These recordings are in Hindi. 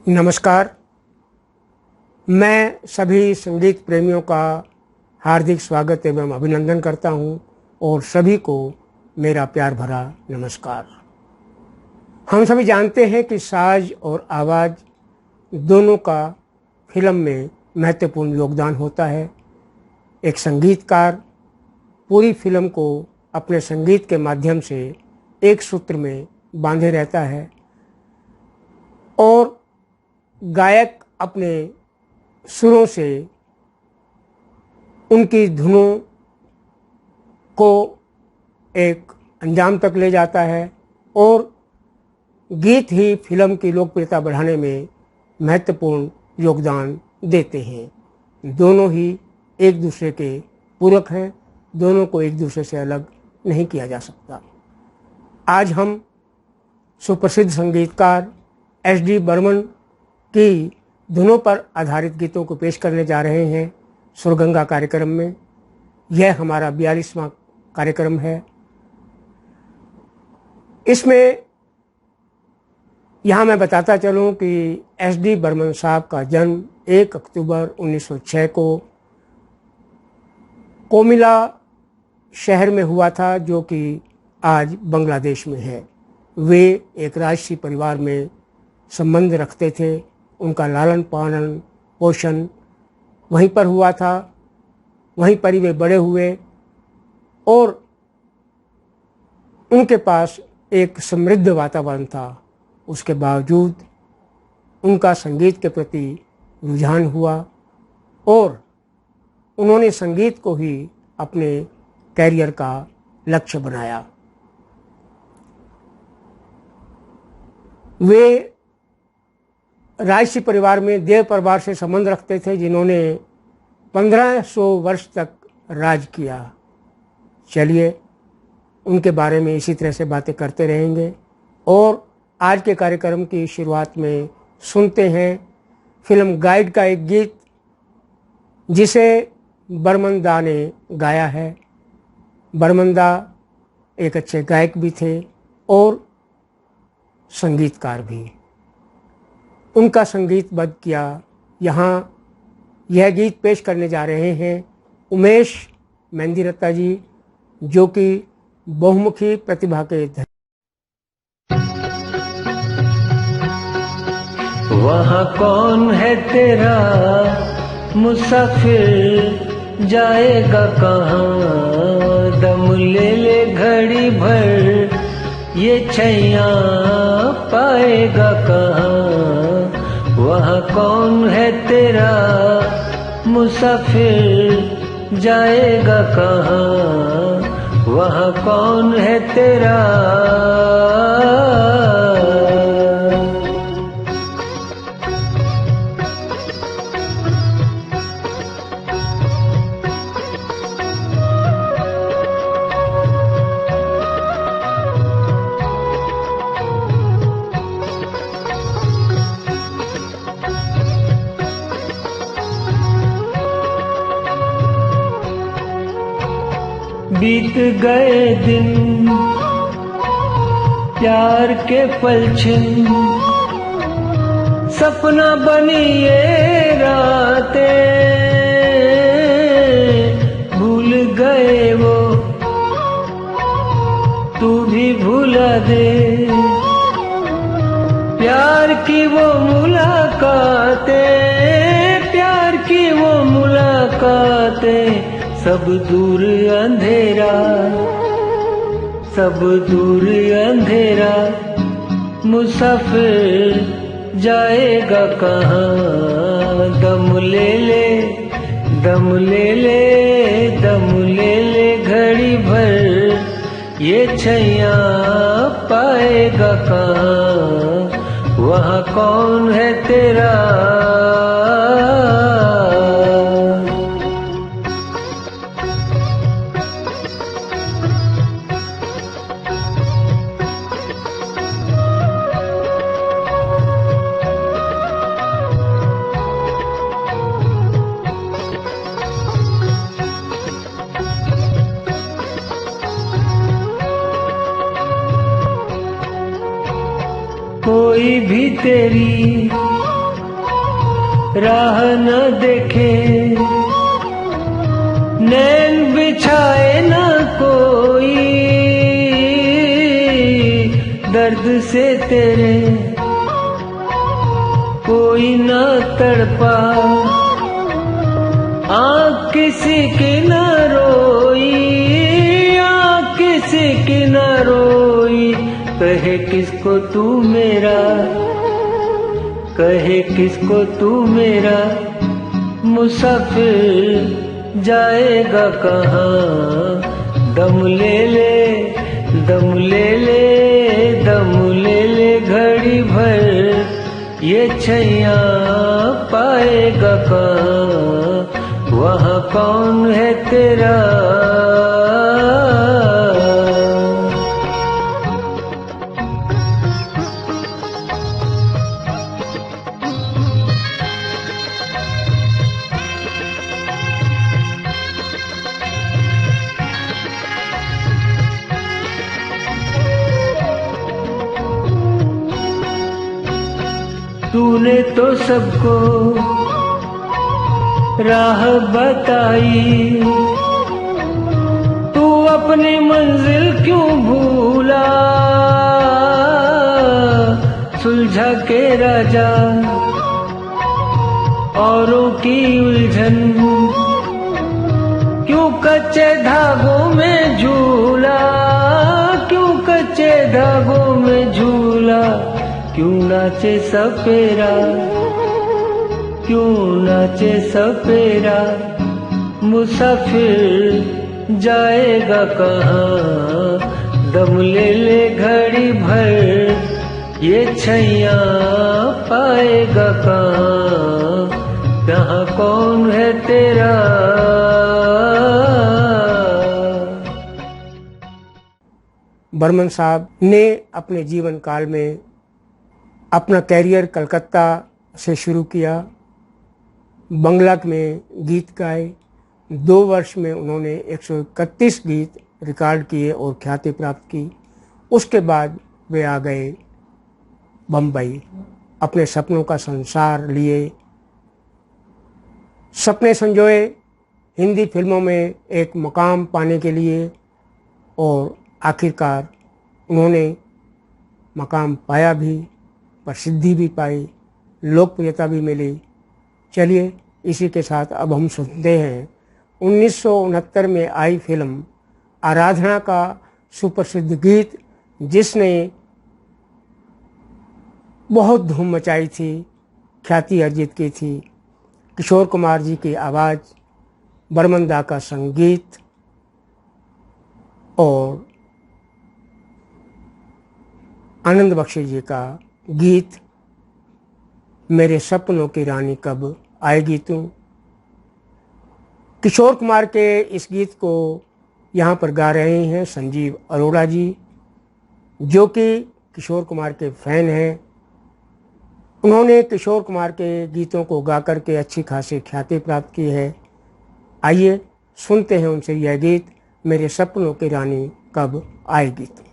नमस्कार। मैं सभी संगीत प्रेमियों का हार्दिक स्वागत एवं अभिनंदन करता हूं और सभी को मेरा प्यार भरा नमस्कार। हम सभी जानते हैं कि साज और आवाज़ दोनों का फिल्म में महत्वपूर्ण योगदान होता है। एक संगीतकार पूरी फिल्म को अपने संगीत के माध्यम से एक सूत्र में बांधे रहता है और गायक अपने सुरों से उनकी धुनों को एक अंजाम तक ले जाता है और गीत ही फिल्म की लोकप्रियता बढ़ाने में महत्वपूर्ण योगदान देते हैं। दोनों ही एक दूसरे के पूरक हैं, दोनों को एक दूसरे से अलग नहीं किया जा सकता। आज हम सुप्रसिद्ध संगीतकार एस.डी. बर्मन की धुनों पर आधारित गीतों को पेश करने जा रहे हैं सुरगंगा कार्यक्रम में। यह हमारा 42वां कार्यक्रम है। इसमें यहाँ मैं बताता चलूँ कि एस.डी. बर्मन साहब का जन्म 1 अक्टूबर 1906 को कोमिला शहर में हुआ था, जो कि आज बांग्लादेश में है। वे एक राजसी परिवार में संबंध रखते थे। उनका लालन पालन पोषण वहीं पर हुआ था, वहीं पर ही वे बड़े हुए और उनके पास एक समृद्ध वातावरण था। उसके बावजूद उनका संगीत के प्रति रुझान हुआ और उन्होंने संगीत को ही अपने कैरियर का लक्ष्य बनाया। वे राजसी परिवार में देव परिवार से संबंध रखते थे, जिन्होंने 1500 वर्ष तक राज किया। चलिए उनके बारे में इसी तरह से बातें करते रहेंगे और आज के कार्यक्रम की शुरुआत में सुनते हैं फिल्म गाइड का एक गीत जिसे बर्मन दा ने गाया है। बर्मन दा एक अच्छे गायक भी थे और संगीतकार भी। उनका संगीतबद्ध किया यहाँ यह गीत पेश करने जा रहे हैं उमेश मेहंदीरत्ता जी, जो कि बहुमुखी प्रतिभा के धनी। वहाँ कौन है तेरा मुसाफिर, जाएगा कहाँ, दम ले ले घड़ी भर, ये छैया पाएगा कहाँ। वहाँ कौन है तेरा मुसाफिर, जाएगा कहाँ, वहाँ कौन है तेरा। बीत गए दिन प्यार के पलछिन, सपना बनी ये रातें, भूल गए वो तू भी भुला दे, प्यार की वो मुलाकातें, प्यार की वो मुलाकातें, सब दूर अंधेरा, सब दूर अंधेरा, मुसाफिर जाएगा कहाँ, दम ले ले, दम ले ले, दम ले ले घड़ी भर, ये छैया पाएगा कहाँ, वहाँ कौन है तेरा। कोई भी तेरी राह न देखे, नैन बिछाए न कोई दर्द से तेरे, कोई न तड़पा आँख किसी की न रोई, आँख किसी की न रोई। कहे किसको तू मेरा, कहे किसको तू मेरा, मुसाफिर जाएगा कहाँ। दम ले ले, दम ले ले, दम ले ले घड़ी भर, ये छैया पाएगा कहाँ। वहाँ कौन है तेरा, तूने तो सबको राह बताई, तू अपनी मंजिल क्यों भूला। सुलझा के राजा औरों की उलझन, क्यों कच्चे धागों में झूला, क्यों कच्चे धागों में झूला। क्यों नाचे सपेरा, क्यों नाचे सपेरा, मुसाफिर जाएगा कहाँ। दम ले ले घड़ी भर, ये छैया पाएगा कहाँ। यहाँ कौन है तेरा। बर्मन साहब ने अपने जीवन काल में अपना कैरियर कलकत्ता से शुरू किया। बंगला में गीत गाए। 2 वर्ष में उन्होंने 131 गीत रिकॉर्ड किए और ख्याति प्राप्त की। उसके बाद वे आ गए बम्बई, अपने सपनों का संसार लिए, सपने संजोए हिंदी फिल्मों में एक मकाम पाने के लिए, और आखिरकार उन्होंने मकाम पाया भी, प्रसिद्धि भी पाई, लोकप्रियता भी मिली। चलिए इसी के साथ अब हम सुनते हैं 1969 में आई फिल्म आराधना का सुप्रसिद्ध गीत, जिसने बहुत धूम मचाई थी, ख्याति अर्जित की थी। किशोर कुमार जी की आवाज़, बर्मन दा का संगीत और आनंद बख्शी जी का गीत मेरे सपनों की रानी कब आएगी तू। किशोर कुमार के इस गीत को यहाँ पर गा रहे हैं संजीव अरोड़ा जी, जो कि किशोर कुमार के फैन हैं। उन्होंने किशोर कुमार के गीतों को गा कर के अच्छी खासी ख्याति प्राप्त की है। आइए सुनते हैं उनसे यह गीत, मेरे सपनों की रानी कब आएगी तू।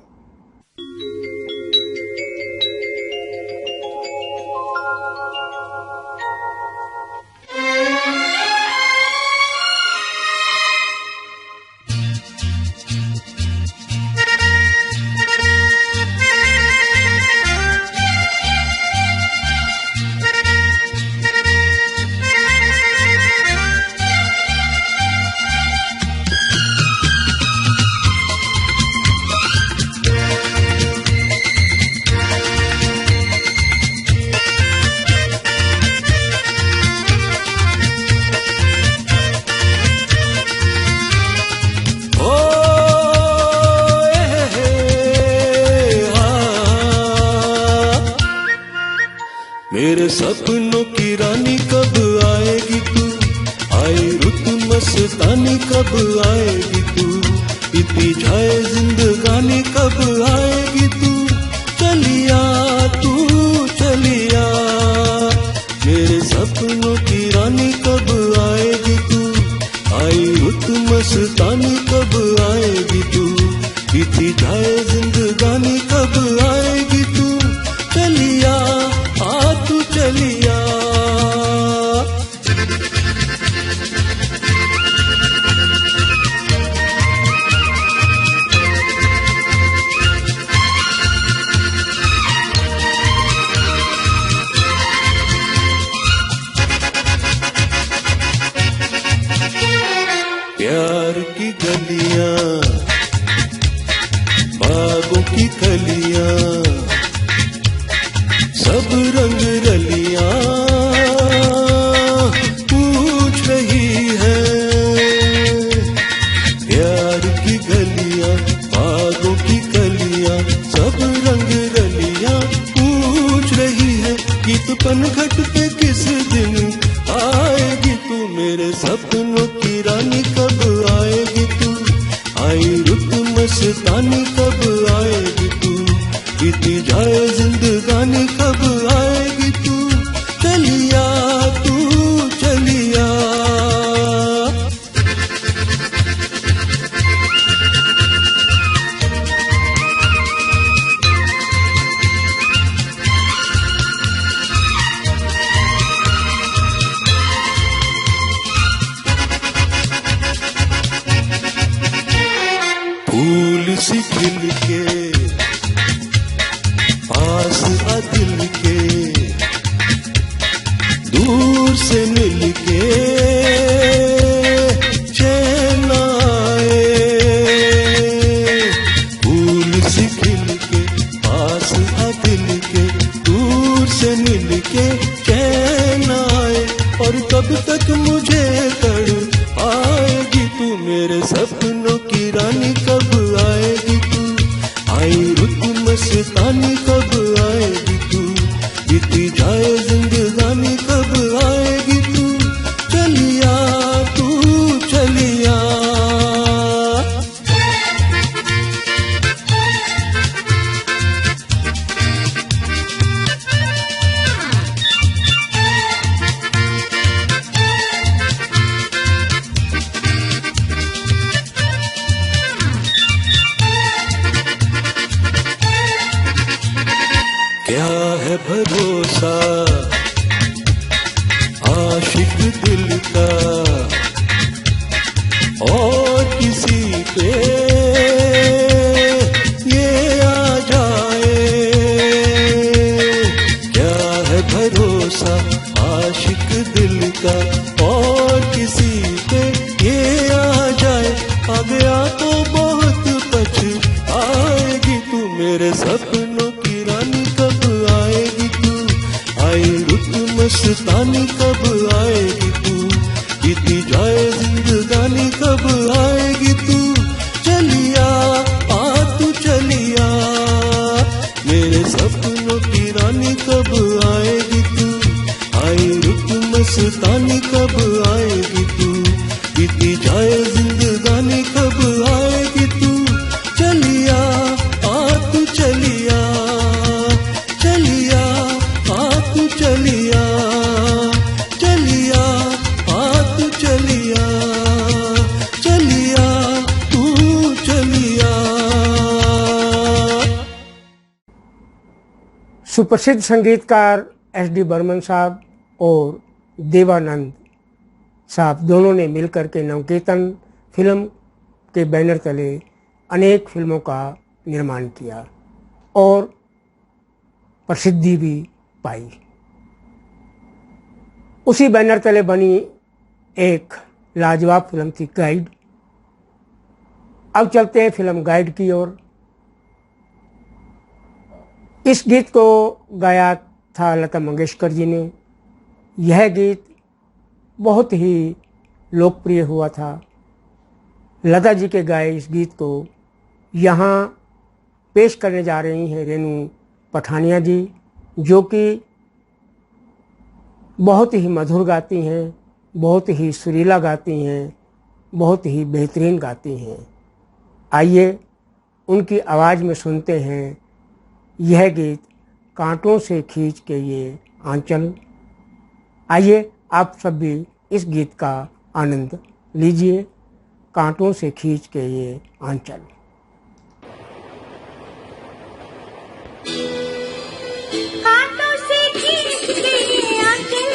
मेरे सपनों की रानी कब आएगी तू, आए रुत मस्तानी कब आएगी तू, बीती जाए जिंदगानी कब आएगी तू, चलिया तू चलिया। मेरे सपनों की रानी कब आएगी तू, आई रुत मस्तानी कब आएगी तू, बीती जाए जिंदगानी कब आएगी तू, चलिया सब रंग रलियां पूछ रही है। प्यार की गलियां, बागों की कलियां, सब रंग रलियां पूछ रही है कि तू पनघट पे किस दिन आएगी तू, मेरे सपनों की रानी कब आएगी तू, आई रुत मस्तानी कब आएगी तू, बीती जाए जिंदगानी कब आएगी तू, चलिया तू चलिया। फूल सी खिल के पास आ दिल के, दूर से मिल के चैन आए। फूल सी खिल के पास आ दिल के, दूर से मिल के चैन आए। और कब तक मुझे तड़ आएगी तू, मेरे सपनों की रानी कब आएगी तू, आई रुत मस्तानी कब आएगी तू, बीती जाए जिंदगानी कब आएगी तू, चलिया तू चलिया। क्या है भरोसा आशिक दिल का और किसी पे ये आ जाए, क्या है भरोसा आशिक दिल का और किसी पे ये आ जाए। आ गया तो बहुत पछताएगी तू, मेरे सपनों की रानी कब आएगी तू, आई रुत मस्तानी कब आएगी तू, बीती जाए जिंदगानी कब आएगी तू, चलिया आ तू चलिया। मेरे सपनों की रानी कब आएगी तू, आई रुत मस्तानी कब आएगी तू, बीती जाए जिंदगानी कब आएगी तू, चलिया आ तू चलिया, चलिया आ तू चलिया, चलिया आ तू चलिया, चलिया तू चलिया। सुप्रसिद्ध संगीतकार एस.डी. बर्मन साहब और देवानंद साहब दोनों ने मिलकर के नवकेतन फिल्म के बैनर तले अनेक फिल्मों का निर्माण किया और प्रसिद्धि भी पाई। उसी बैनर तले बनी एक लाजवाब फिल्म थी गाइड। अब चलते हैं फिल्म गाइड की ओर। इस गीत को गाया था लता मंगेशकर जी ने। यह गीत बहुत ही लोकप्रिय हुआ था। लता जी के गाए इस गीत को यहाँ पेश करने जा रही हैं रेनू पठानिया जी, जो कि बहुत ही मधुर गाती हैं, बहुत ही सुरीला गाती हैं, बहुत ही बेहतरीन गाती हैं। आइए उनकी आवाज़ में सुनते हैं यह गीत कांटों से खींच के ये आंचल। आइए आप सब भी इस गीत का आनंद लीजिए, कांटों से खींच के ये आंचल। कांटों से खींच के ये आंचल,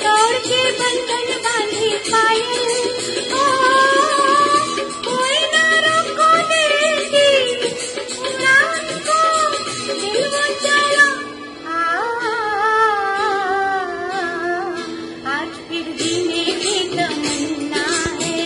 तोड़ के बंधन बांधी पायल, कोई ना रोको मेरी उड़ान को, दिल वो चला आज फिर जीने की तमन्ना है।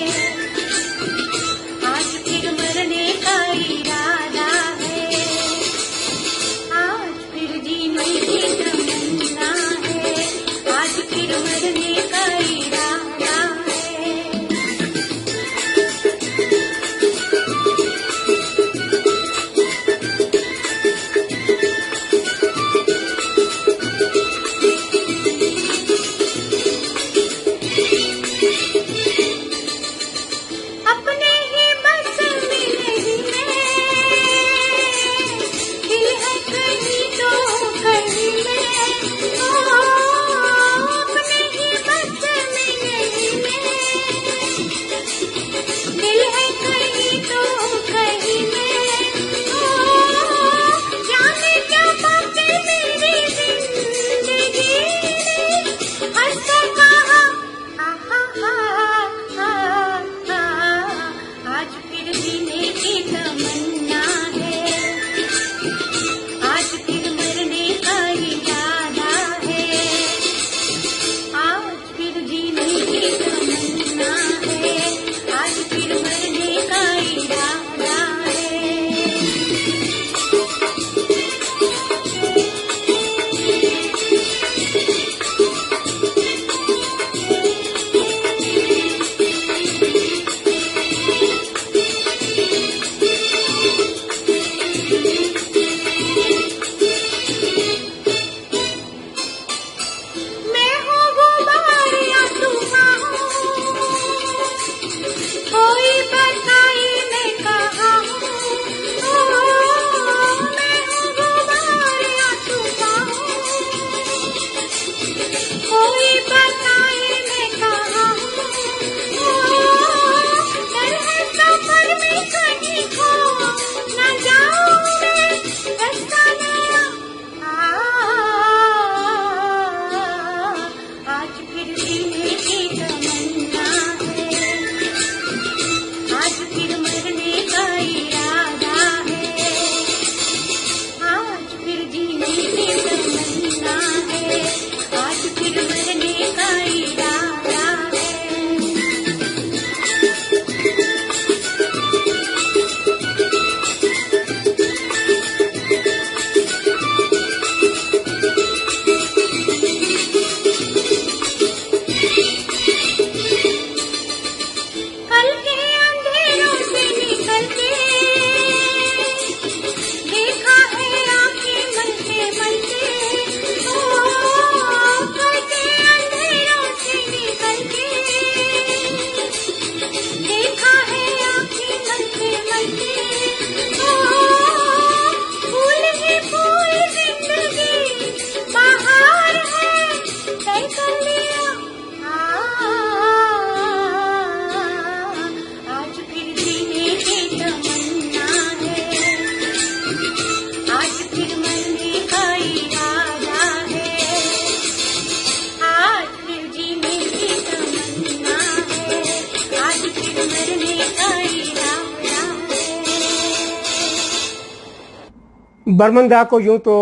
बर्मन को यूँ तो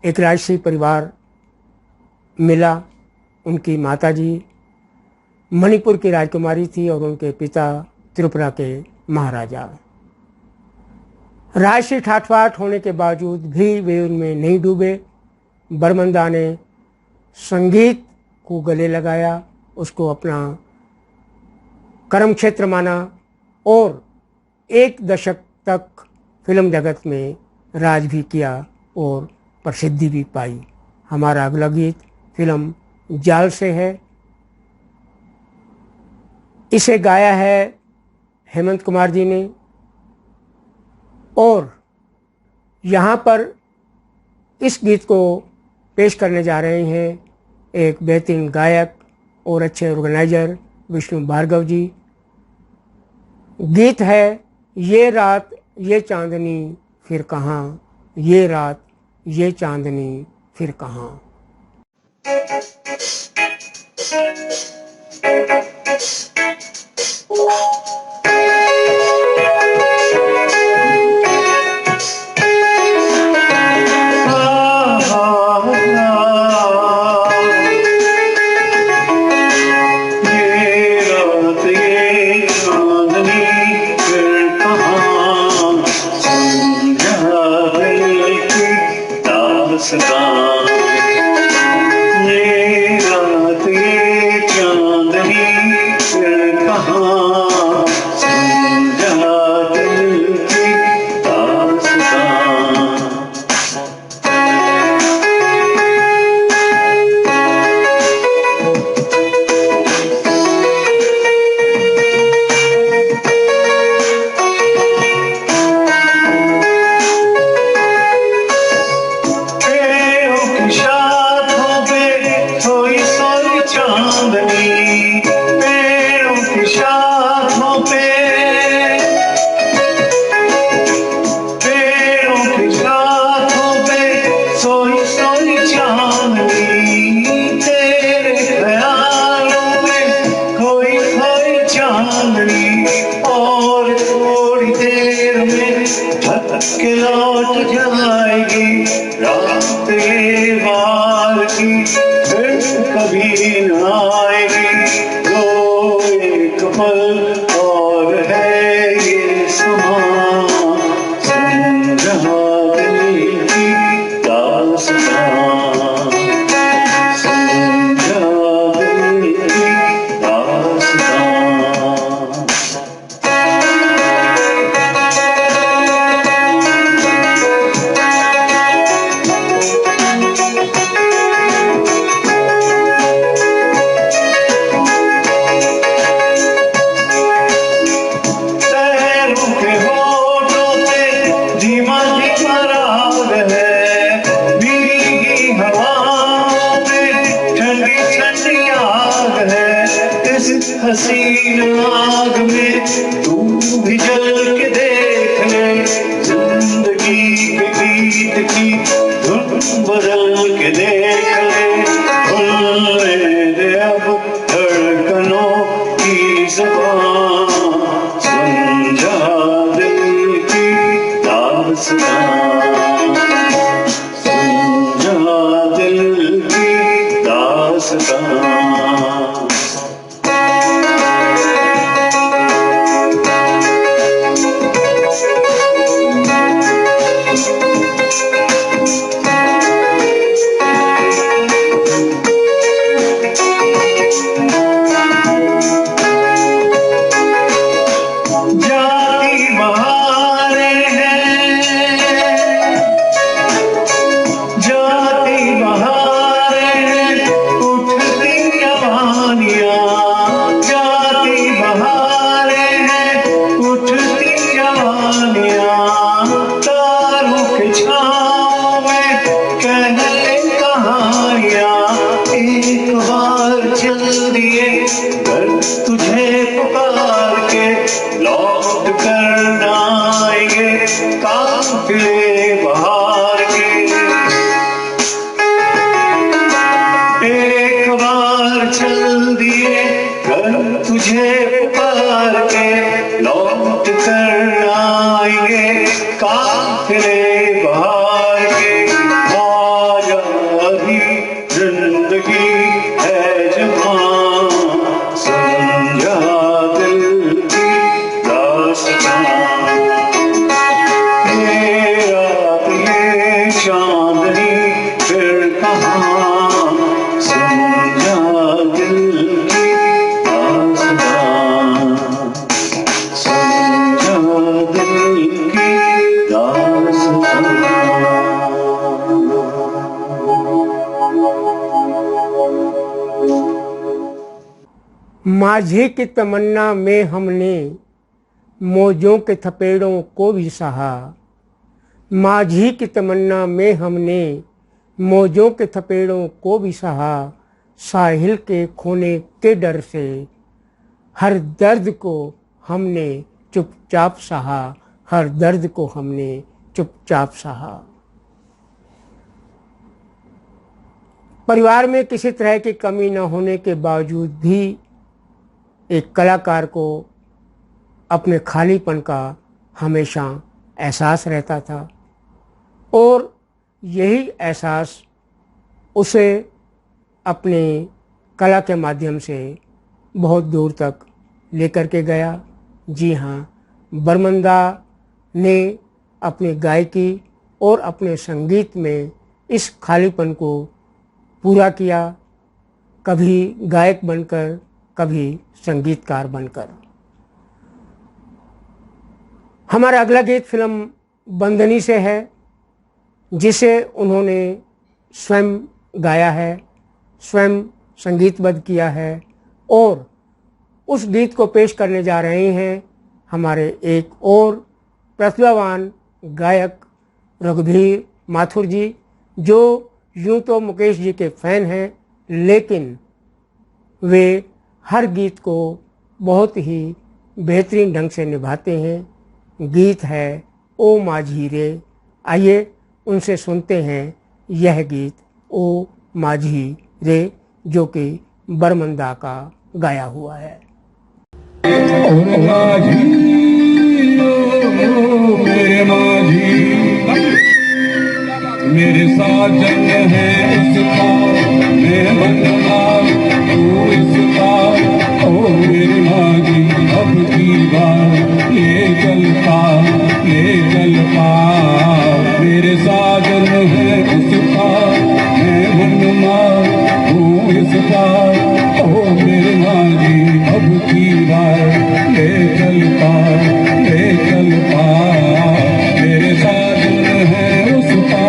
एक राजसी परिवार मिला। उनकी माताजी मणिपुर की राजकुमारी थी और उनके पिता त्रिपुरा के महाराजा। राजसी ठाठबाट होने के बावजूद भी वे उनमें नहीं डूबे। बर्मन ने संगीत को गले लगाया, उसको अपना कर्म क्षेत्र माना और एक दशक तक फिल्म जगत में राज भी किया और प्रसिद्धि भी पाई। हमारा अगला गीत फिल्म जाल से है। इसे गाया है हेमंत कुमार जी ने और यहाँ पर इस गीत को पेश करने जा रहे हैं एक बेहतरीन गायक और अच्छे ऑर्गेनाइजर विष्णु भार्गव जी। गीत है ये रात ये चांदनी फिर कहाँ, ये रात ये चांदनी फिर कहाँ। हसीन आग में तू भी जल के देख ले, जिंदगी के गीत की धुन बदल के देख ले। खुलने दे अब धड़कनों की ज़बान, समझा दिल की दास्तान, समझा दिल की दास्तान। लौट कर आएंगे काफिले माझी की तमन्ना में हमने मौजों के थपेड़ों को भी सहा। माझी की तमन्ना में हमने मौजों के थपेड़ों को भी सहा। साहिल के खोने के डर से हर दर्द को हमने चुपचाप सहा। हर दर्द को हमने चुपचाप सहा। परिवार में किसी तरह की कमी न होने के बावजूद भी एक कलाकार को अपने खालीपन का हमेशा एहसास रहता था और यही एहसास उसे अपनी कला के माध्यम से बहुत दूर तक लेकर के गया। जी हाँ, बर्मंदा ने अपनी गायकी और अपने संगीत में इस खालीपन को पूरा किया, कभी गायक बनकर, कभी संगीतकार बनकर। हमारा अगला गीत फिल्म बंदनी से है, जिसे उन्होंने स्वयं गाया है, स्वयं संगीतबद्ध किया है और उस गीत को पेश करने जा रहे हैं हमारे एक और प्रतिभावान गायक रघुवीर माथुर जी, जो यूँ तो मुकेश जी के फ़ैन हैं, लेकिन वे हर गीत को बहुत ही बेहतरीन ढंग से निभाते हैं। गीत है ओ माझी रे। आइए उनसे सुनते हैं यह गीत ओ माझी रे, जो कि बर्मंदा का गाया हुआ है। और माझी ओ मेरे माझी, मेरे साजन है इसका मैं बनना तू इसका। ओ मेरे माझी अब की बात ले चलता मेरे साजन है इसका मैं बनना तू इसका। ओ मेरे माझी अब की बात ले चलता मेरे साजन है उसका।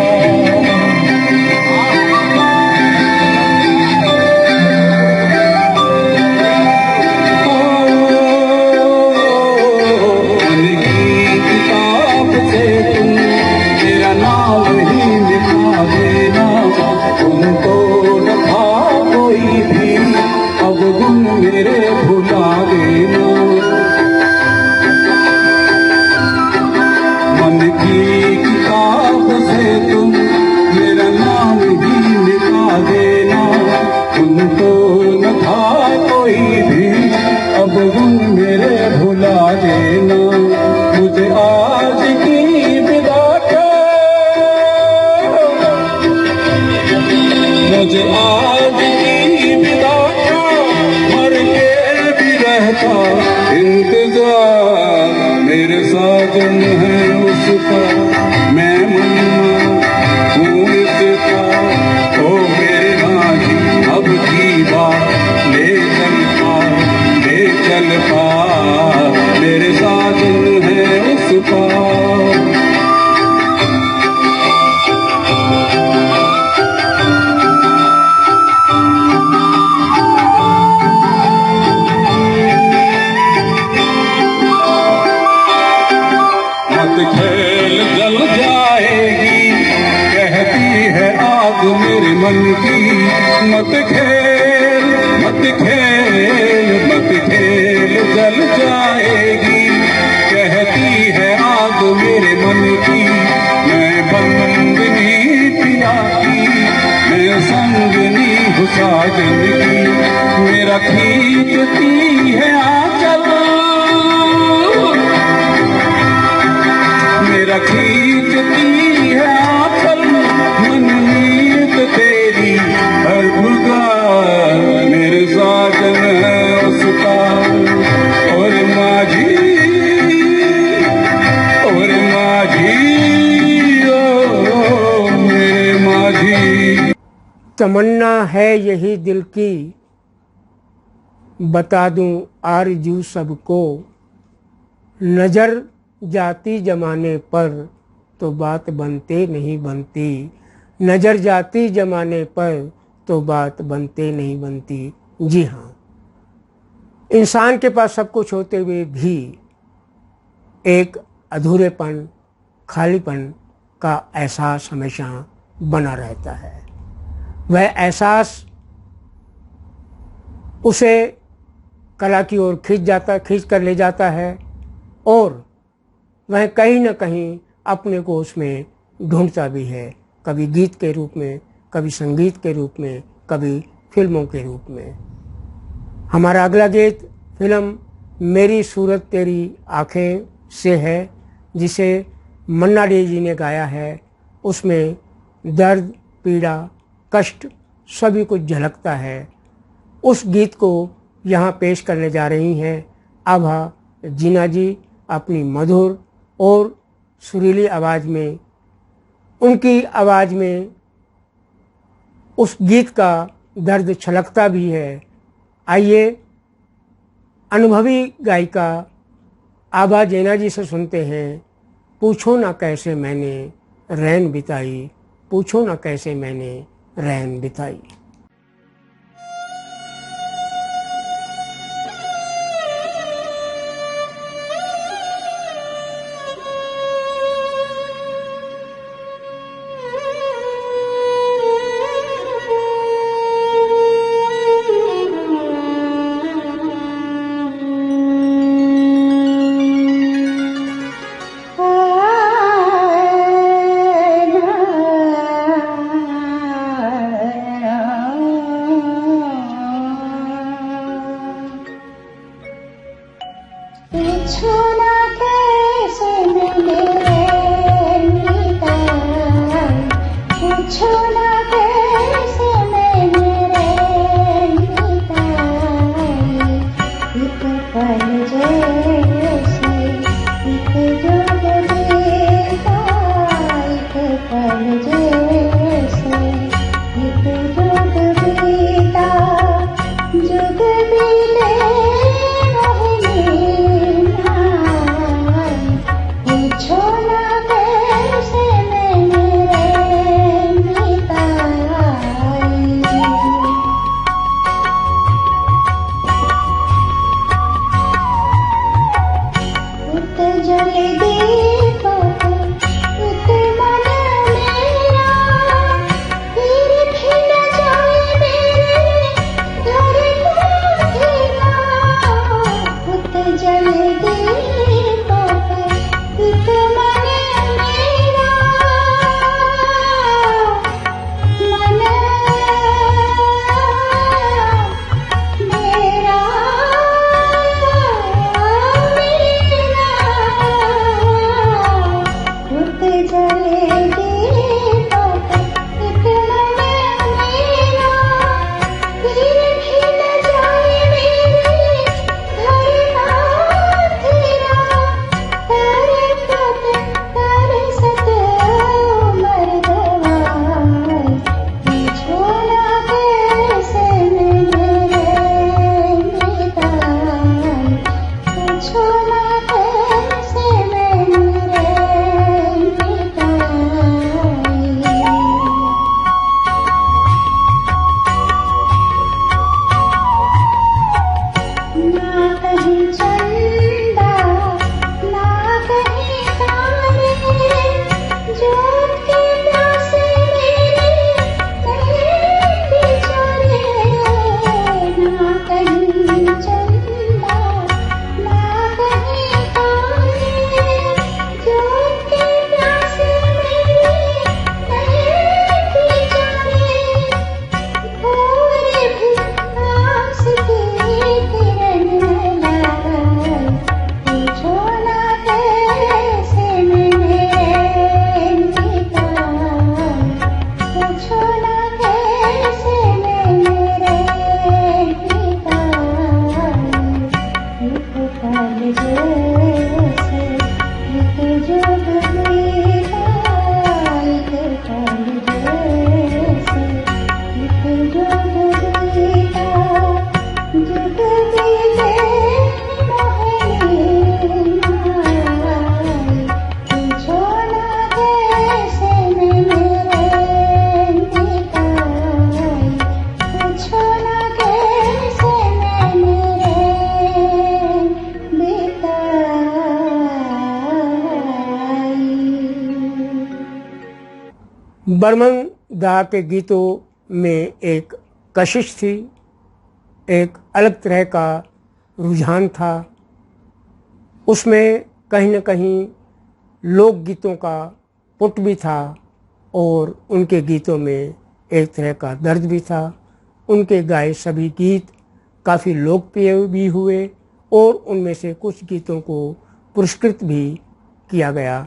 मेरे साजन है उसका मैं मनना हूँ इसका। ओ मेरे माझी अब की बात ले चल पा मेरे साजन है उसका। खेल जल जाएगी कहती है आग मेरे मन की। मत खेल जल जाएगी कहती है आग मेरे मन की। मैं बंदनी पिया की मैं संगनी हुसाजन की। मेरा खींचती है आंचल मेरा खींचती है आंचल मनमीत तेरी हर भुगा। मेरे साजन है उसका और माझी ओ मेरे माझी। तमन्ना है यही दिल की बता दूं आरज़ू सबको। नज़र जाती जमाने पर तो बात बनते नहीं बनती। नज़र जाती जमाने पर तो बात बनते नहीं बनती। जी हाँ, इंसान के पास सब कुछ होते हुए भी एक अधूरेपन, खालीपन का एहसास हमेशा बना रहता है। वह एहसास उसे कला की ओर खींच कर ले जाता है और वह कहीं न कहीं अपने को उसमें ढूंढता भी है, कभी गीत के रूप में, कभी संगीत के रूप में, कभी फिल्मों के रूप में। हमारा अगला गीत फिल्म मेरी सूरत तेरी आँखें से है, जिसे मन्ना डे जी ने गाया है। उसमें दर्द, पीड़ा, कष्ट सभी कुछ झलकता है। उस गीत को यहाँ पेश करने जा रही हैं आभा जीना जी अपनी मधुर और सुरीली आवाज़ में। उनकी आवाज़ में उस गीत का दर्द छलकता भी है। आइए अनुभवी गायिका आभा जीना जी से सुनते हैं, पूछो ना कैसे मैंने रैन बिताई, पूछो ना कैसे मैंने रैन बिताई। जल दीपक उत मन मेरा बर्मन दा के गीतों में एक कशिश थी, एक अलग तरह का रुझान था। उसमें कहीं न कहीं लोकगीतों का पुट भी था और उनके गीतों में एक तरह का दर्द भी था। उनके गाए सभी गीत काफ़ी लोकप्रिय भी हुए और उनमें से कुछ गीतों को पुरस्कृत भी किया गया।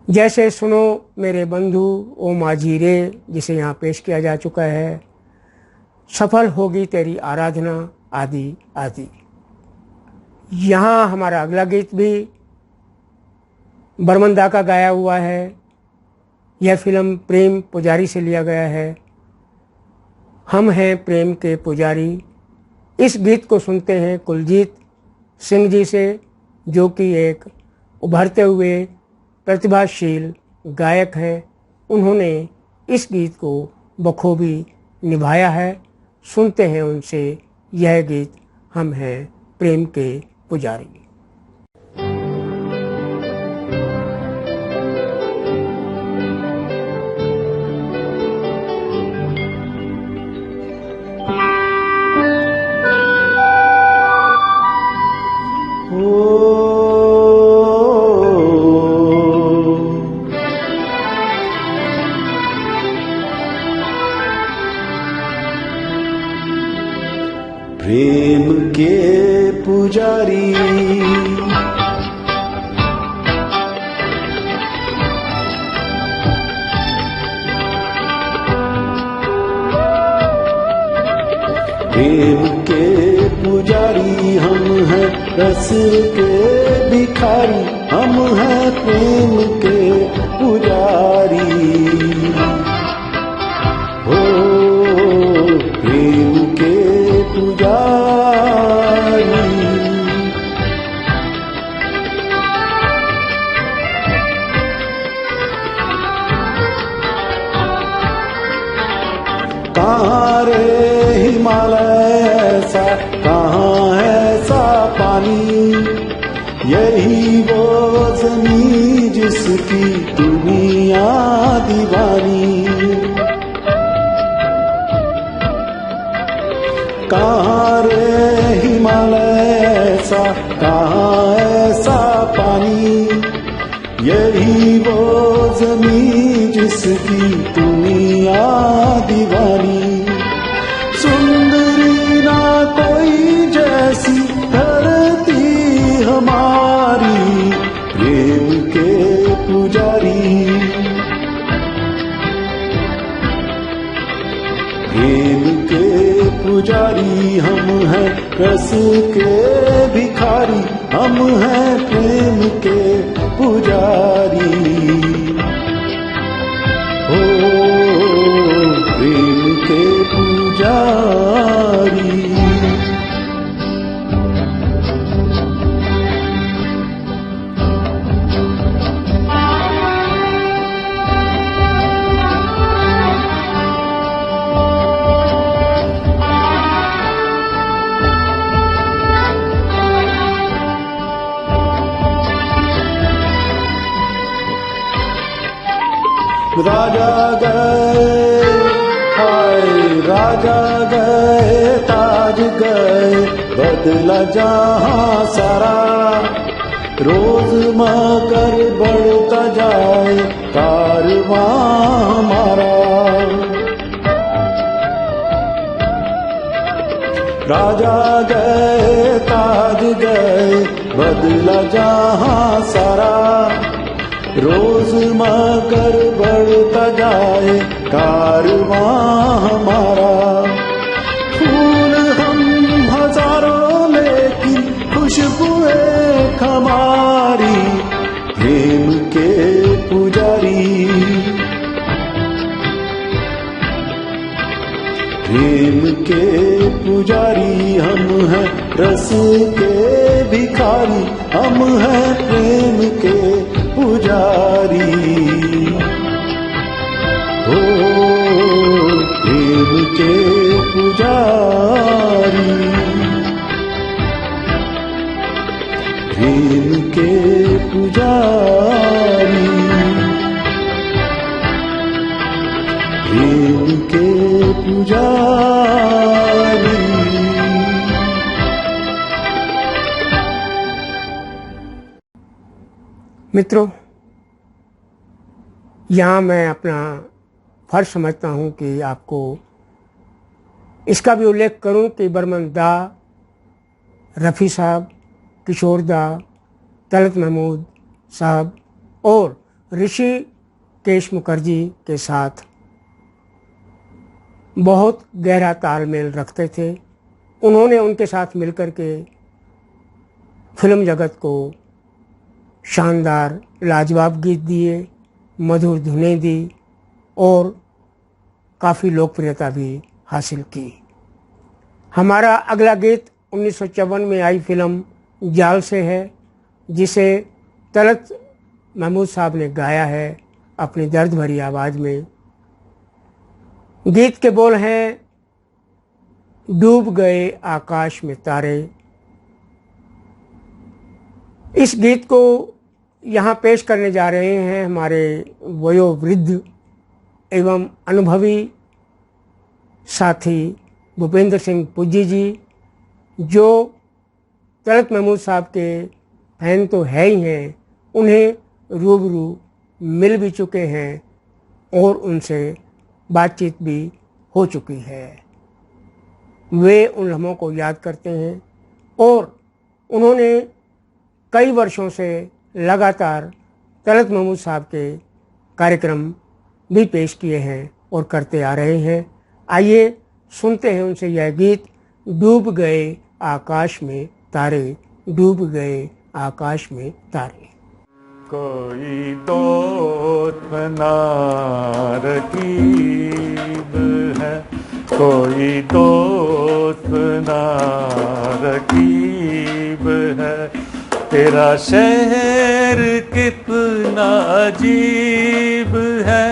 जैसे सुनो मेरे बंधु ओ माझी रे, जिसे यहाँ पेश किया जा चुका है, सफल होगी तेरी आराधना आदि आदि। यहाँ हमारा अगला गीत भी बर्मन दा का गाया हुआ है। यह फिल्म प्रेम पुजारी से लिया गया है। हम हैं प्रेम के पुजारी। इस गीत को सुनते हैं कुलजीत सिंह जी से, जो कि एक उभरते हुए प्रतिभाशील गायक हैं। उन्होंने इस गीत को बखूबी निभाया है। सुनते हैं उनसे यह गीत, हम हैं प्रेम के पुजारी। प्रेम के पुजारी प्रेम के पुजारी हम हैं, रस के भिखारी हम हैं, प्रेम के पुजारी। हो प्रेम के पुजारी। कहाँ रे हिमालय ऐसा, कहाँ ऐसा पानी, यही वो ज़मीं जिसकी दुनिया दीवानी। कहाँ रे हिमालय ऐसा, कहाँ ऐसा पानी, यही वो ज़मीं जिसकी दुनिया दीवानी। सुंदरी ना कोई जैसी धरती हमारी, प्रेम के पुजारी। प्रेम के पुजारी हम हैं, रस के भिखारी हम हैं, प्रेम के पुजारी। हो प्रेम के पुजारी। राजा गए हाय राजा गए, ताज गए, बदला जहां सारा। रोज मगर बढ़ता जाए कारवां हमारा। राजा गए ताज गए, बदला जहां सारा। रोज मगर बढ़ता जाए कारवां हमारा। फूल हम हजारों लेकिन खुशबुएं हमारी, प्रेम के पुजारी। प्रेम के पुजारी हम हैं, रस के भिखारी हम हैं, प्रेम के पुजारी। हो प्रेम के पुजारी। प्रेम के पुजारी। प्रेम के पुजारी। मित्रों, यहाँ मैं अपना फर्ज समझता हूँ कि आपको इसका भी उल्लेख करूँ कि बर्मन दा, रफ़ी साहब, किशोर दा, तलत महमूद साहब और ऋषिकेश मुखर्जी के साथ बहुत गहरा तालमेल रखते थे। उन्होंने उनके साथ मिलकर के फिल्म जगत को शानदार लाजवाब गीत दिए, मधुर धुनें दी और काफ़ी लोकप्रियता भी हासिल की। हमारा अगला गीत 1954 में आई फिल्म जाल से है, जिसे तलत महमूद साहब ने गाया है अपनी दर्द भरी आवाज़ में। गीत के बोल हैं, डूब गए आकाश में तारे। इस गीत को यहाँ पेश करने जा रहे हैं हमारे वयोवृद्ध एवं अनुभवी साथी भूपेंद्र सिंह पुज्जी जी, जो तलत महमूद साहब के फैन तो है ही हैं, उन्हें रूबरू मिल भी चुके हैं और उनसे बातचीत भी हो चुकी है। वे उन लम्हों को याद करते हैं और उन्होंने कई वर्षों से लगातार तलत महमूद साहब के कार्यक्रम भी पेश किए हैं और करते आ रहे हैं। आइए सुनते हैं उनसे यह गीत, डूब गए आकाश में तारे, डूब गए आकाश में तारे। कोई दोस्त ना रकीब है, कोई दोस्त ना रकीब है, तेरा शहर कितना अजीब है,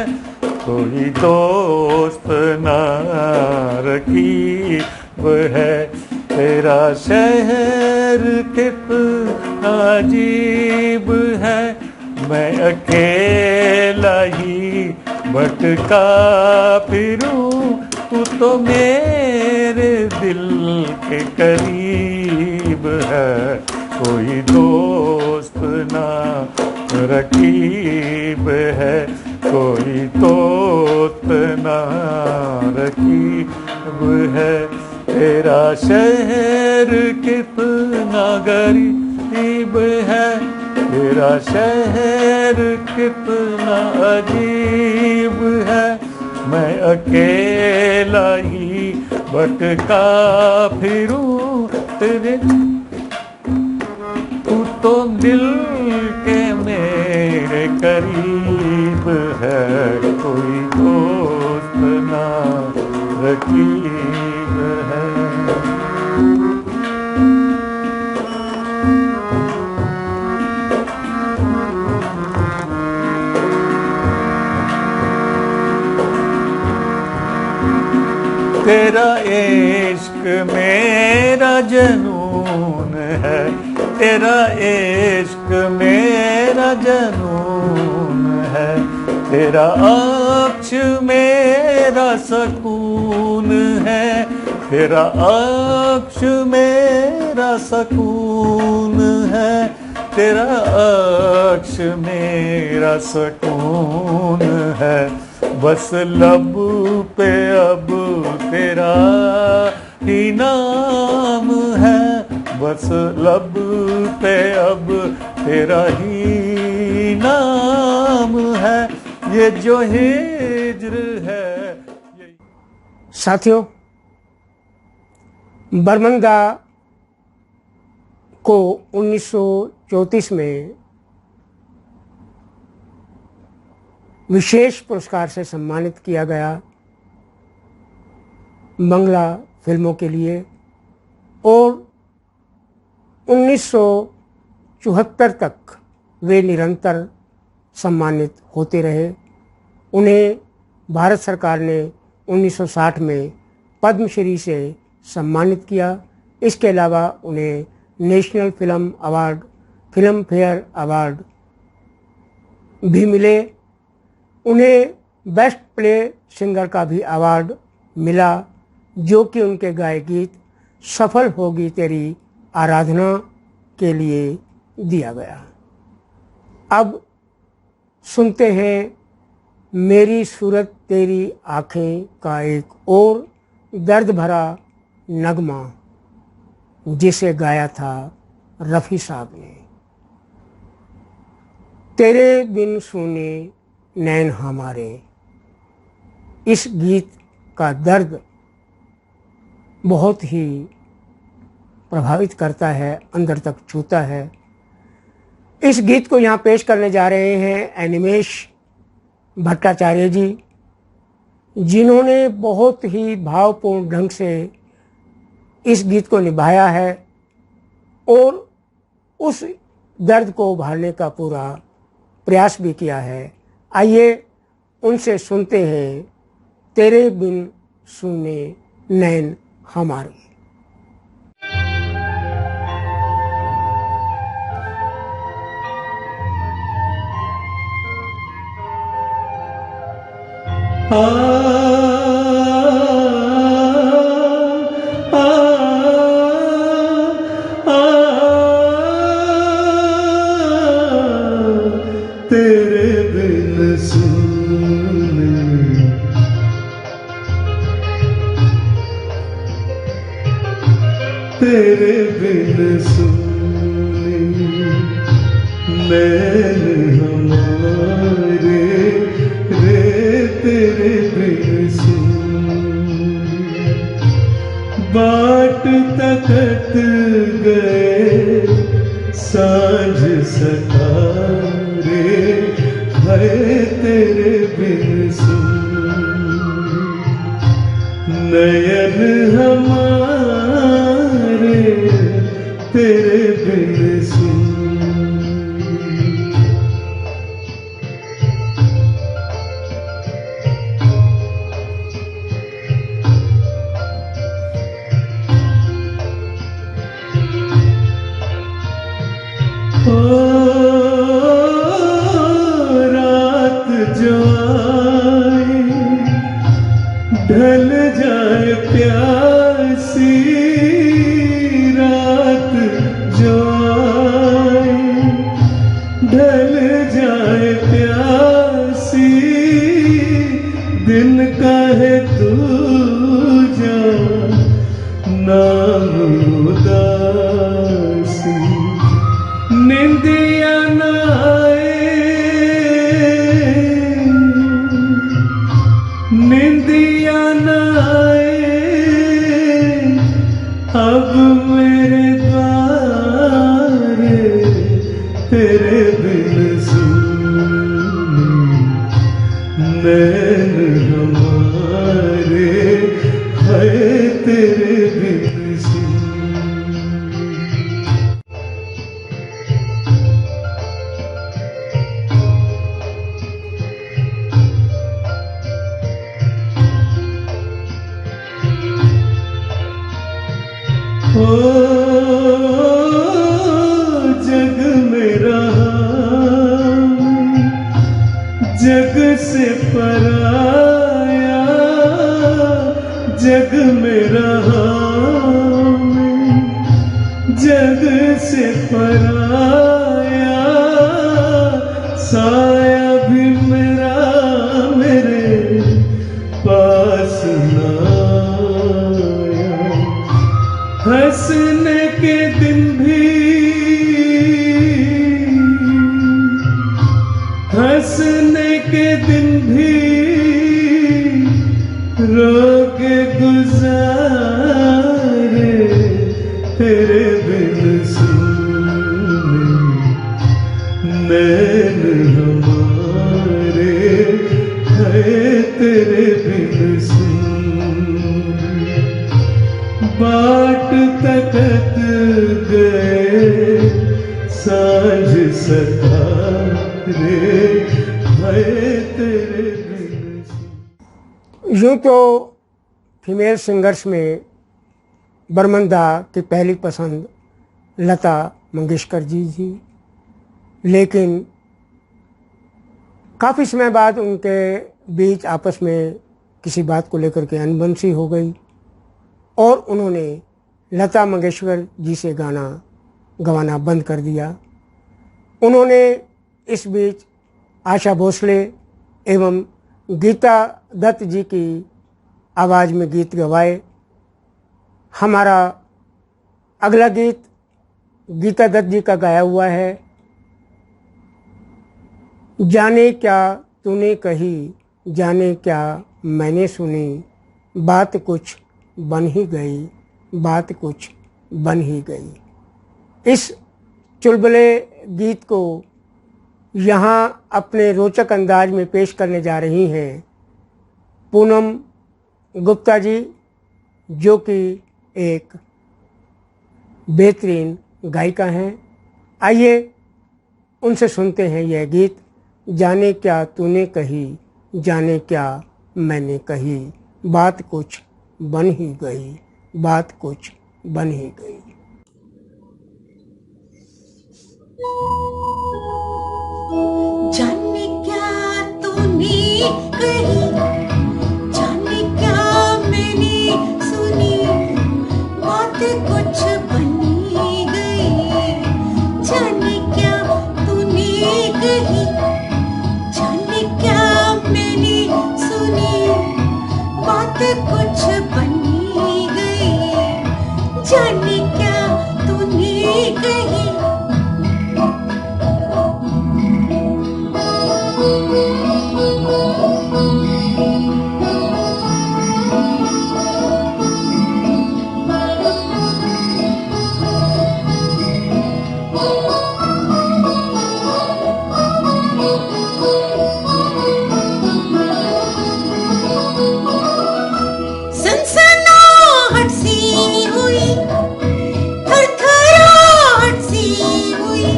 कोई दोस्त ना रकीब है, तेरा शहर कितना अजीब है, मैं अकेला ही भटका फिरूं, तू तो मेरे दिल के करीब है, कोई दोस्त ना रकीब है, कोई दोस्त ना रकीब है, तेरा शहर कितना गरीब है, तेरा शहर कितना अजीब है, मैं अकेला ही भटका फिरूं तेरे, तू तो दिल के मेरे करीब है, कोई दोस्त ना रकीब है। तेरा इश्क मेरा जुनून है, तेरा इश्क मेरा जुनून है, तेरा अक्ष मेरा सुकून है, तेरा अक्ष मेरा सुकून है, तेरा अक्ष मेरा सुकून है, बस लब पे अब तेरा ही नाम है, बस लब पे अब तेरा ही नाम है, ये जो हिज्र है। साथियों, बर्मन दा को 1934 में विशेष पुरस्कार से सम्मानित किया गया बंगला फिल्मों के लिए, और 1974 तक वे निरंतर सम्मानित होते रहे। उन्हें भारत सरकार ने 1960 में पद्मश्री से सम्मानित किया। इसके अलावा उन्हें national film award, film fair award भी मिले। उन्हें बेस्ट प्ले सिंगर का भी अवार्ड मिला, जो कि उनके गाए गीत सफल होगी तेरी आराधना के लिए दिया गया। अब सुनते हैं मेरी सूरत तेरी आँखें का एक और दर्द भरा नगमा, जिसे गाया था रफ़ी साहब ने। तेरे बिन सूने नैन हमारे, इस गीत का दर्द बहुत ही प्रभावित करता है, अंदर तक छूता है। इस गीत को यहाँ पेश करने जा रहे हैं अनिमेश भट्टाचार्य जी, जिन्होंने बहुत ही भावपूर्ण ढंग से इस गीत को निभाया है और उस दर्द को उभारने का पूरा प्रयास भी किया है। आइए उनसे सुनते हैं तेरे बिन सूने नैन हमारे। तेरे बिन सूने, तेरे बिन सूने नैन हमारे रे, तेरे बिन सूने बाट तकत गए सांझ सतारे, है तेरे बिन सूने नयन हमारे, तेरे बिन सूने। ओ रात जो आए ढल जाए प्यासी, रात जो आए ढल जाए प्यासी, दिन कहे तू जा नाम उदासी, निंदिया न आए, निंदिया न आए, अब मेरे द्वारे, तेरे बिन सूने नैन हमारे, है तेरे बिन सूने। ओ जग मेरा जग से पराया, जग मेरा जग से पराया, साया भी मेरा मेरे पास ना आया, हंसने के दिन भी, हंसने के दिन भी रोके गुजारे, तेरे बिन सूने नैन हमारे, है तेरे बिन सूने बाट तकत गए सांझ सतारे, है तेरे बिन सूने। यूँ तो फीमेल सिंगर्स में बर्मंदा की पहली पसंद लता मंगेशकर जी थी, लेकिन काफ़ी समय बाद उनके बीच आपस में किसी बात को लेकर के अनबन हो गई और उन्होंने लता मंगेशकर जी से गाना गवाना बंद कर दिया। उन्होंने इस बीच आशा भोसले एवं गीता दत्त जी की आवाज़ में गीत गवाए। हमारा अगला गीत गीता दत्त जी का गाया हुआ है, जाने क्या तूने कही, जाने क्या मैंने सुनी, बात कुछ बन ही गई, बात कुछ बन ही गई। इस चुलबुले गीत को यहाँ अपने रोचक अंदाज में पेश करने जा रही हैं पूनम गुप्ता जी, जो कि एक बेहतरीन गायिका हैं। आइए उनसे सुनते हैं यह गीत, जाने क्या तूने कही, जाने क्या मैंने कही, बात कुछ बन ही गई, बात कुछ बन ही गई। जाने क्या तूने कही, जाने क्या मैंने सुनी, बात कुछ बनी गई। जाने क्या तूने कही, जाने क्या मैंने सुनी, बात कुछ बनी गई। जाने क्या तूने कही। सनसनाहट सी हुई, थरथराहट सी हुई,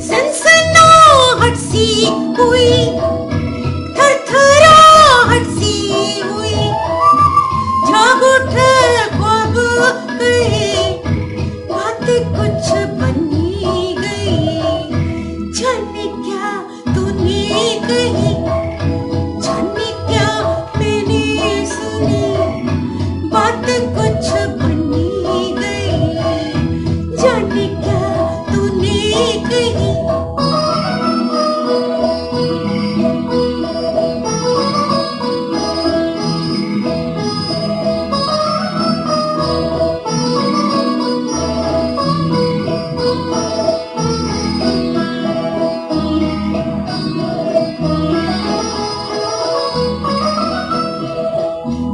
सनसनाहट सी हुई, थरथराहट सी हुई। जाग उठे ख्वाब कहे, बात कुछ बनी गई। जाने क्या तूने कही, जाने क्या मैंने सुनी, बात कुछ बनी गई। जाने क्या तूने कही।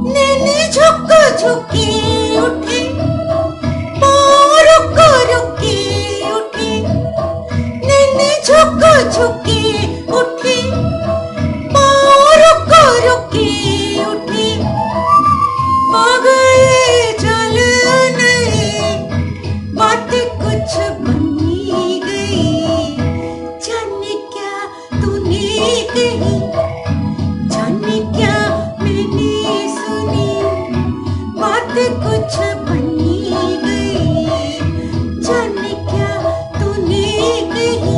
नैने झुक झुके उठे, पाँव रुक रुके उठे। नैने झुक झुके उठे, पाँव रुक रुके उठे। आ गए जल नहीं, बात कुछ बनी गई। जाने क्या तूने कही, जाने क्या मैंने सुनी, बात कुछ बनी गई। जाने क्या तूने कही।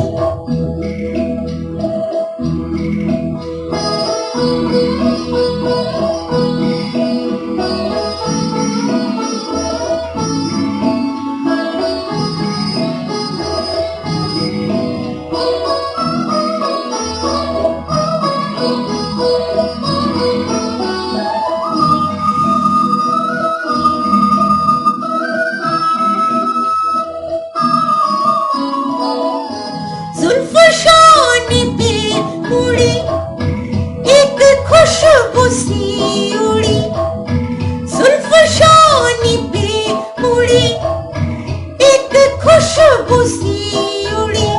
जुल्फ शानी पे मुड़ी, एक खुशबू सी उड़ी। जुल्फ शानी पे मुड़ी, एक खुशबू सी उड़ी।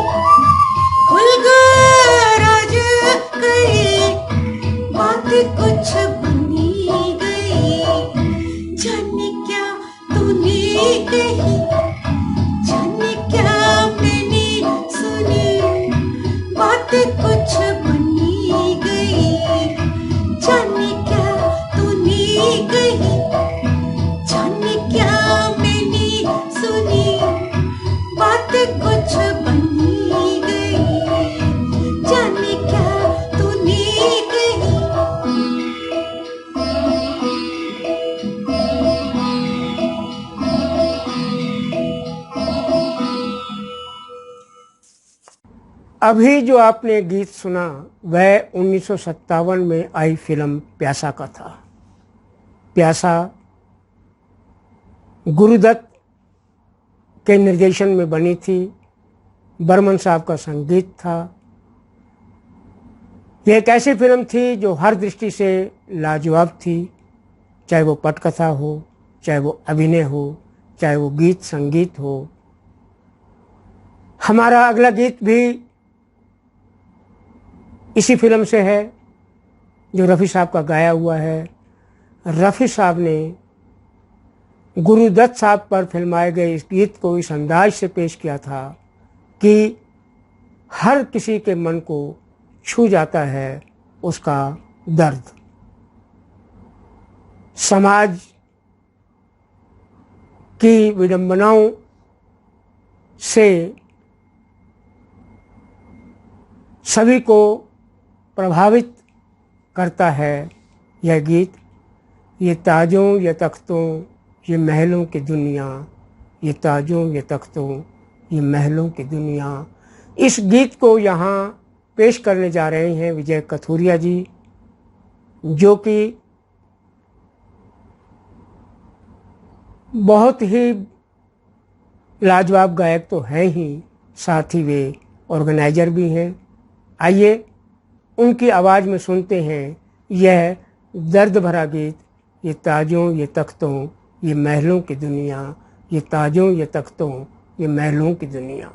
खुल गए राज कहे, बात कुछ बनी गई। जाने क्या तूने कही, जाने क्या मैंने सुनी, बात कुछ बनी गई। जाने क्या तूने कही, जाने क्या मैंने सुनी, बात कुछ बनी गई। जाने क्या तूने कही। अभी जो आपने गीत सुना वह 1957 में आई फिल्म प्यासा का था। प्यासा गुरुदत्त के निर्देशन में बनी थी, बर्मन साहब का संगीत था। यह एक ऐसी फिल्म थी जो हर दृष्टि से लाजवाब थी, चाहे वो पटकथा हो, चाहे वो अभिनय हो, चाहे वो गीत संगीत हो। हमारा अगला गीत भी इसी फिल्म से है जो रफ़ी साहब का गाया हुआ है। रफ़ी साहब ने गुरुदत्त साहब पर फिल्माए गए इस गीत को इस अंदाज से पेश किया था कि हर किसी के मन को छू जाता है उसका दर्द। समाज की विडंबनाओं से सभी को प्रभावित करता है यह गीत। ये ताजों ये तख्तों ये महलों की दुनिया, ये ताजों ये तख्तों ये महलों की दुनिया। इस गीत को यहाँ पेश करने जा रहे हैं विजय कथूरिया जी, जो कि बहुत ही लाजवाब गायक तो हैं ही, साथ ही वे ऑर्गेनाइजर भी हैं। आइए उनकी आवाज़ में सुनते हैं यह दर्द भरा गीत, ये ताजों ये तख्तों ये महलों की दुनिया, ये ताजों ये तख्तों ये महलों की दुनिया।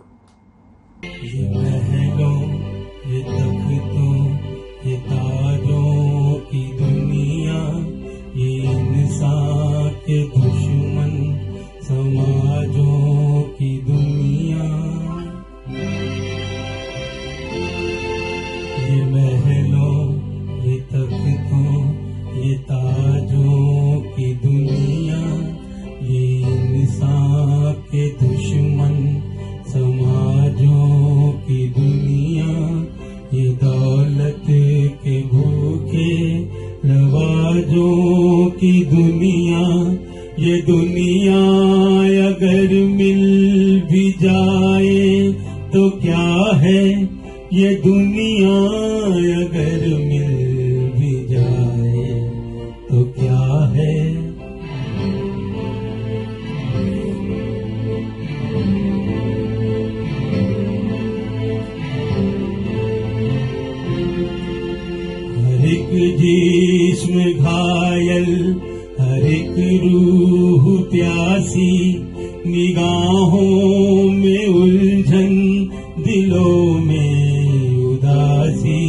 ये महलों ये तख्तों ये ताजों की दुनिया, ये इंसान के दुश्मन समाजों की दुनिया। ये महलों ये तख्तों ये ताजों की दुनिया, ये इंसान के दुश्मन समाजों की दुनिया। ये दौलत के भूखे नवाजों की दुनिया, ये दुनिया अगर मिल भी जाए तो क्या है, ये दुनिया अगर मिल भी जाए तो क्या है। हर एक जिस्म घायल, हर एक रूह प्यासी, निगाहों में उलझन, दिलों में उदासी।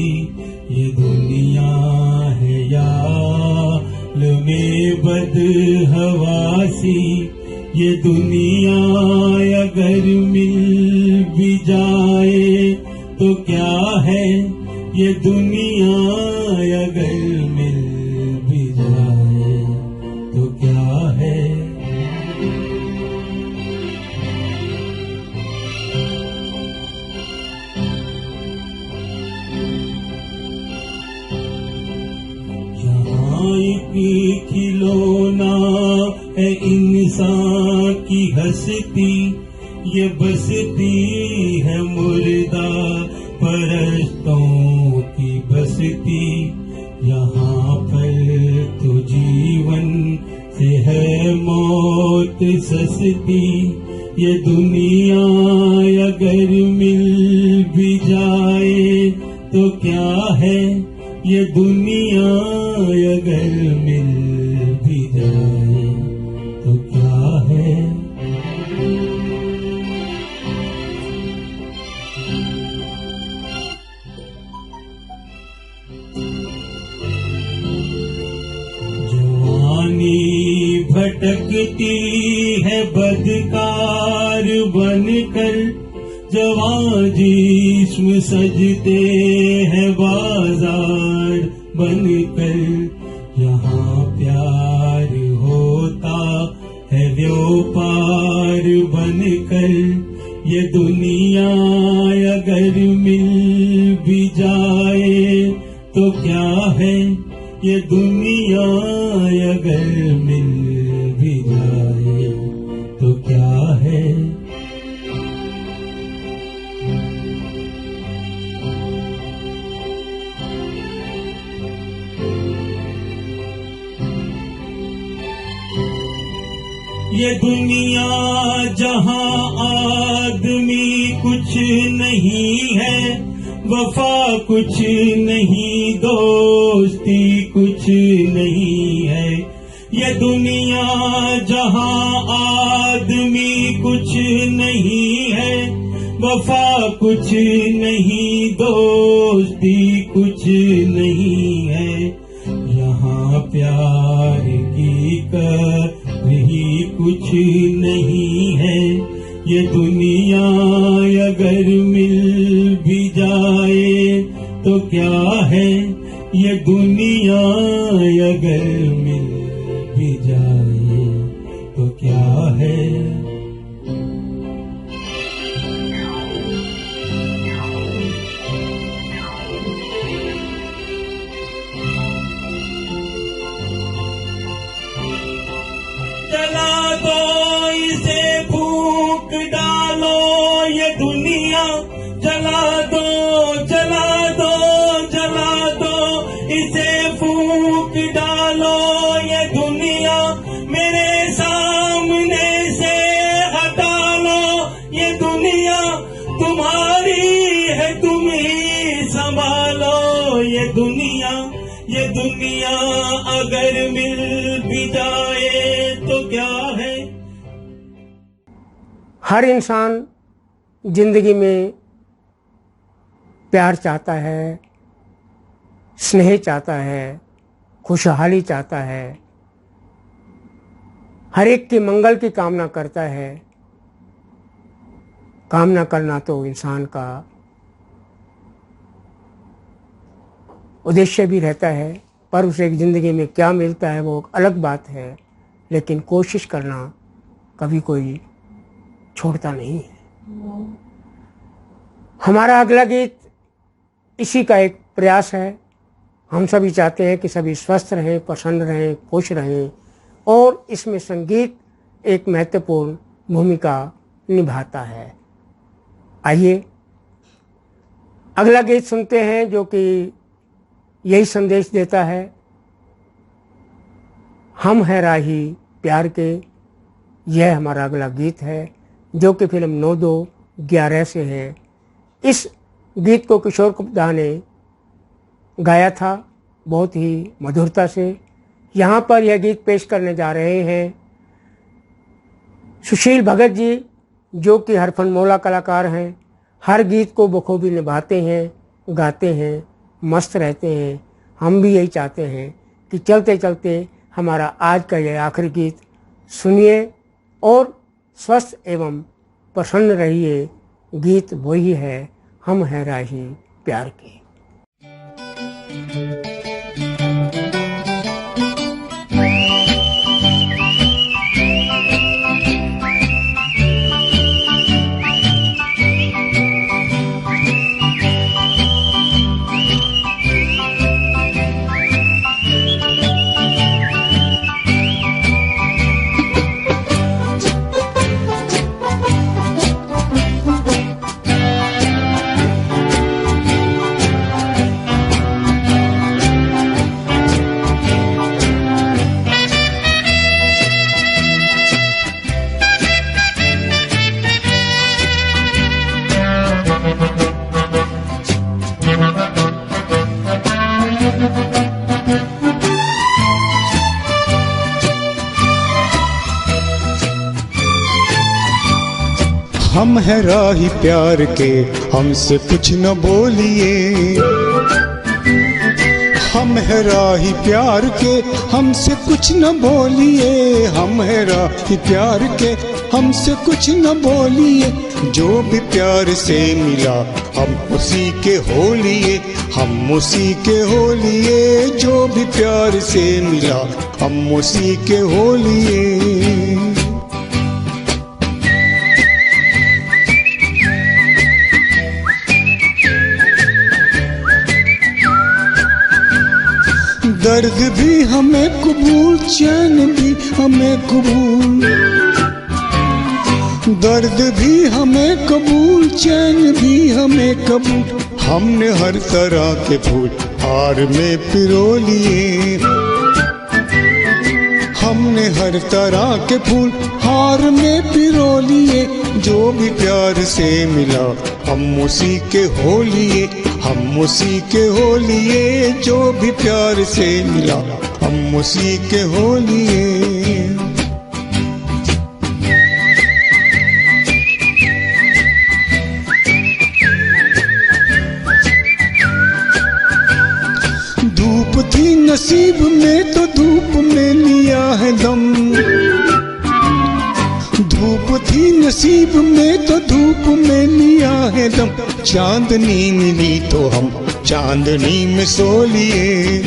ये दुनिया है याल में बदहवासी, ये दुनिया अगर मिल भी जाए तो क्या है, ये दुनिया अगर मिल भी जाए तो क्या है। एक खिलौना है इंसान की हस्ती, ये बसती है मुर्दा परस्तों की बसती। यहाँ पर तो जीवन से है मौत सस्ती, ये दुनिया अगर मिल भी जाए तो क्या है, ये दुनिया अगर मिल भी जाए तो क्या है। जवानी भटकती है बदकार बनकर, जवां जिस्म सजते हैं बाजार बनकर। यहाँ प्यार होता है व्यापार बनकर, ये दुनिया अगर मिल भी जाए तो क्या है, ये दुनिया अगर मिल भी जाए तो क्या है। ये दुनिया जहां आदमी कुछ नहीं है, वफा कुछ नहीं, दोस्ती कुछ नहीं है। ये दुनिया जहां आदमी कुछ नहीं है, वफा कुछ नहीं, दोस्ती कुछ नहीं है। यहाँ प्यार की कहीं कुछ नहीं है। ये दुनिया अगर मिल भी जाए तो क्या है, ये दुनिया अगर मिल भी जाए तो क्या है। जला दो इसे, फूंक डालो ये दुनिया, जला दो जला दो जला दो इसे, फूंक डालो ये दुनिया, मेरे सामने से हटा लो ये दुनिया, तुम्हारी है तुम ही संभालो ये दुनिया। ये दुनिया अगर मिल भी जाए तो क्या है। हर इंसान जिंदगी में प्यार चाहता है, स्नेह चाहता है, खुशहाली चाहता है, हर एक के मंगल की कामना करता है। कामना करना तो इंसान का उद्देश्य भी रहता है, पर उसे ज़िंदगी में क्या मिलता है वो अलग बात है, लेकिन कोशिश करना कभी कोई छोड़ता नहीं है। हमारा अगला गीत इसी का एक प्रयास है। हम सभी चाहते हैं कि सभी स्वस्थ रहें, प्रसन्न रहें, खुश रहें, और इसमें संगीत एक महत्वपूर्ण भूमिका निभाता है। आइए अगला गीत सुनते हैं जो कि यही संदेश देता है। हम हैं राही प्यार के, यह हमारा अगला गीत है जो कि फिल्म 9/2/11 से है। इस गीत को किशोर कुमार ने गाया था बहुत ही मधुरता से। यहाँ पर यह गीत पेश करने जा रहे हैं सुशील भगत जी, जो कि हरफनमौला कलाकार हैं। हर गीत को बखूबी निभाते हैं, गाते हैं, मस्त रहते हैं। हम भी यही चाहते हैं कि चलते चलते हमारा आज का यह आखिरी गीत सुनिए और स्वस्थ एवं प्रसन्न रहिए। गीत वही है, हम हैं राही प्यार के। हम हैं राही प्यार के, हमसे कुछ न बोलिए। हम हैं राही प्यार के, हमसे कुछ न बोलिए। हम हैं राही प्यार के, हमसे कुछ न बोलिए। जो भी प्यार से मिला हम उसी के हो लिए, हम उसी के हो लिए। जो भी प्यार से मिला हम उसी के हो लिए। दर्द भी हमें कबूल, चैन भी हमें कबूल। दर्द भी हमें कबूल, चैन भी हमें कबूल। हमने हर तरह के फूल हार में पिरो लिए। हमने हर हर तरह के फूल हार में पिरो लिए, जो भी प्यार से मिला हम उसी के हो लिए, हम उसी के हो लिए, जो भी प्यार से मिला हम उसी के हो लिए। धूप थी नसीब में तो धूप में लिया है दम, धूप थी नसीब में तो धूप में लिया है दम, चांदनी मिली तो हम चांदनी में सो लिए,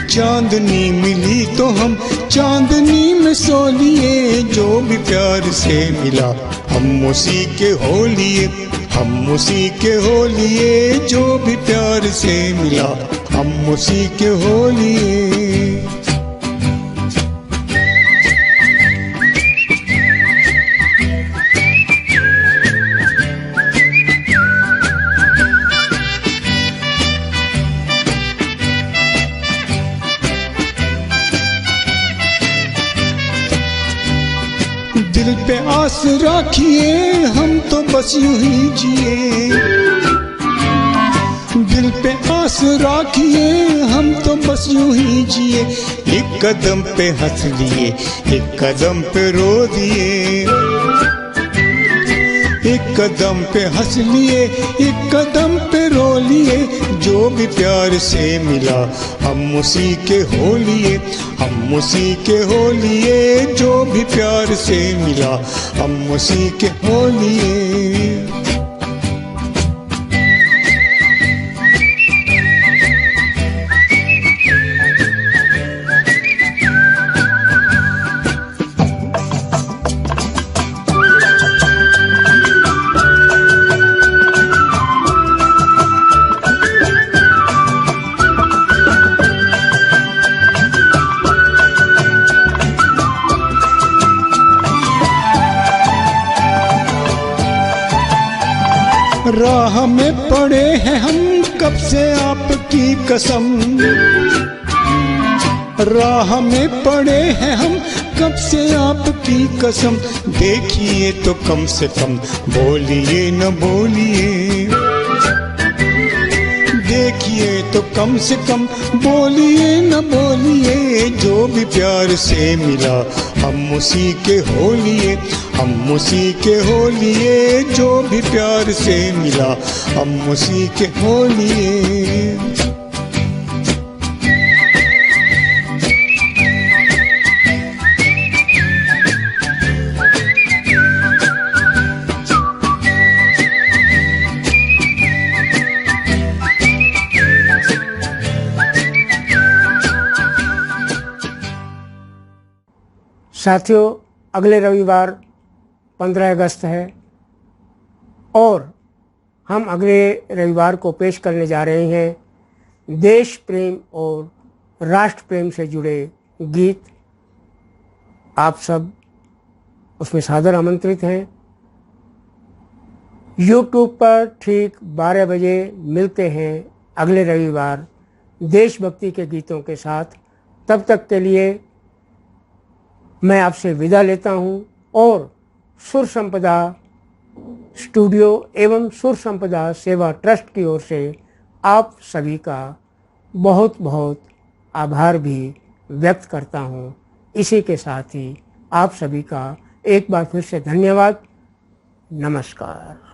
चांदनी मिली तो हम चांदनी में सो लिए, जो भी प्यार से मिला हम उसी के हो लिए, हम उसी के हो लिए, जो भी प्यार से मिला हम उसी के हो लिए। दिल पे आस रखिए हम तो बस यूं ही जिए, दिल पे आस रखिए हम तो बस यूं ही जिए, एक कदम पे हंस लिए एक कदम पे रो दिए, एक कदम पे हंस लिए एक कदम पे रो लिए, जो भी प्यार से मिला हम उसी के हो लिए, हम उसी के हो लिए, जो भी प्यार से मिला हम उसी के हो लिए। राह में पड़े हैं हम कब से आपकी कसम, राह में पड़े हैं हम कब से आपकी कसम, देखिए तो कम से कम बोलिए न बोलिए, देखिए तो कम से कम बोलिए न बोलिए, जो भी प्यार से मिला हम उसी के हो लिए, हम उसी के हो लिए, जो भी प्यार से मिला हम उसी के हो लिए। साथियों, अगले रविवार 15 अगस्त है और हम अगले रविवार को पेश करने जा रहे हैं देश प्रेम और राष्ट्र प्रेम से जुड़े गीत। आप सब उसमें सादर आमंत्रित हैं। YouTube पर ठीक 12 बजे मिलते हैं अगले रविवार देशभक्ति के गीतों के साथ। तब तक के लिए मैं आपसे विदा लेता हूं और सुर संपदा स्टूडियो एवं सुर संपदा सेवा ट्रस्ट की ओर से आप सभी का बहुत बहुत आभार भी व्यक्त करता हूं। इसी के साथ ही आप सभी का एक बार फिर से धन्यवाद। नमस्कार।